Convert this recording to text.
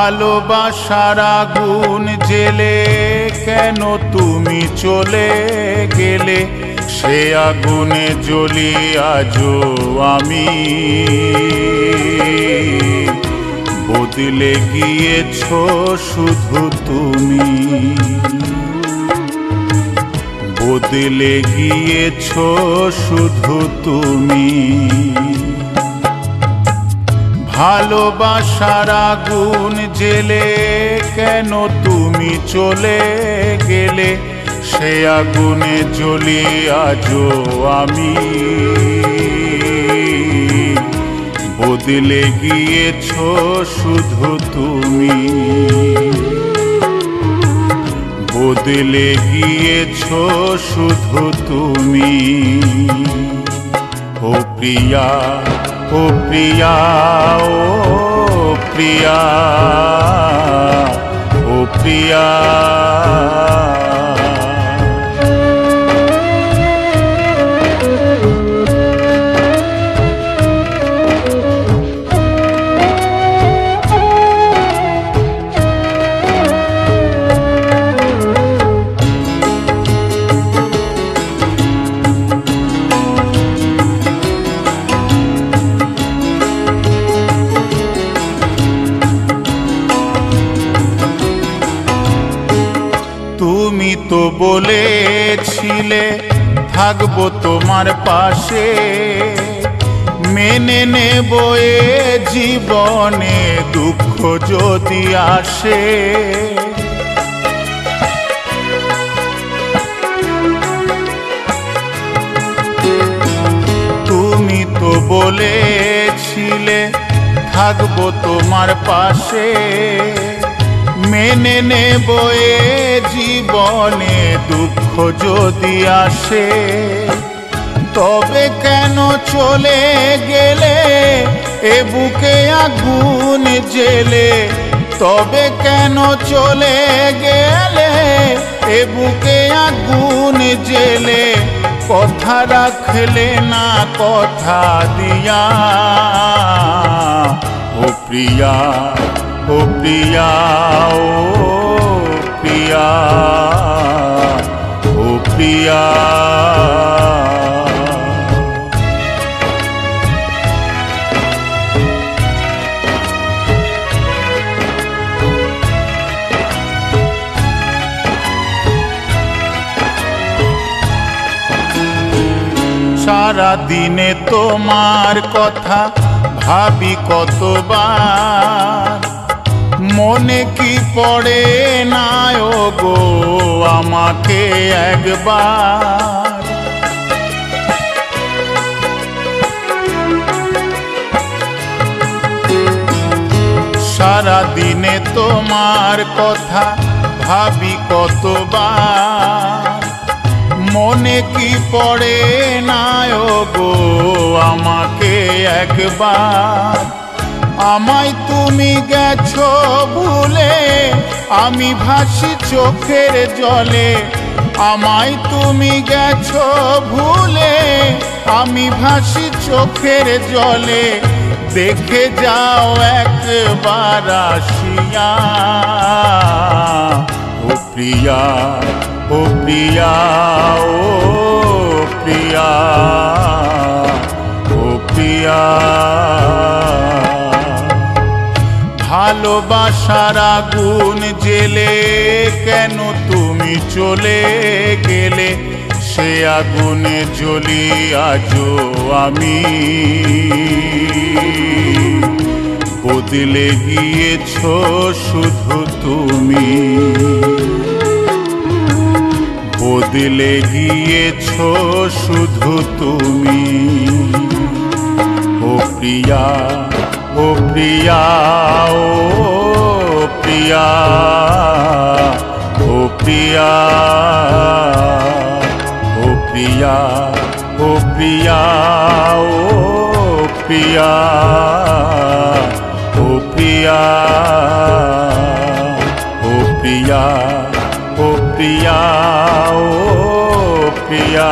ভালোবাসার আগুন জেলে কেন তুমি চলে গেলে, সে আগুনে জ্বলি আজও আমি। বদলে গিয়েছো শুধু তুমি, বদলে গিয়েছো শুধু তুমি। ভালোবাসার আগুন জেলে কেন তুমি চলে গেলে, সে আগুনে জ্বলি আজও আমি। বদলে গিয়েছো শুধু তুমি, বদলে গিয়েছো শুধু তুমি। ও প্রিয়া, ও প্রিয়া, ও প্রিয়া, ও প্রিয়া। তুমি তো বলেছিলে থাকবো তোমার পাশে, মেনে নেব এ জীবনে দুঃখ যদি আসে। তুমি তো বলেছিলে থাকবো তোমার পাশে, মেনে নেব এ জীবনে দুঃখ যদি আসে। তবে কেন চলে গেলে এ বুকে আগুন জেলে, তবে কেন চলে গেলে এ বুকে আগুন জেলে। কথা রাখলে না কথা দিয়া, ও প্রিয়া, ও প্রিয়া, ও প্রিয়া, ও প্রিয়া। সারা দিনে তোমার কথা ভাবি কতবার, মনে কি পড়ে না গো আমাকে একবার। সারা দিনে তোমার কথা ভাবি কতবার, মনে কি পড়ে না গো আমাকে একবার। আমায় তুমি গেছো ভুলে, আমি ভাসি চোখের জলে। আমায় তুমি গেছো ভুলে, আমি ভাসি চোখের জলে। দেখে যাও একবার আসিয়া, ও প্রিয়া, ও প্রিয়া, ও প্রিয়া, ও প্রিয়া। ভালোবাসার আগুন জেলে কেন তুমি চলে গেলে, সে আগুনে জ্বলি আজও আমি। বদলে গিয়েছো শুধু তুমি, বদলে গিয়েছো শুধু তুমি। ও প্রিয়া, ও প্রিয়া, ও প্রিয়া, ও প্রিয়া, ও প্রিয়া, ও প্রিয়া, ও প্রিয়া, ও প্রিয়া, ও প্রিয়া, ও প্রিয়া, ও প্রিয়া।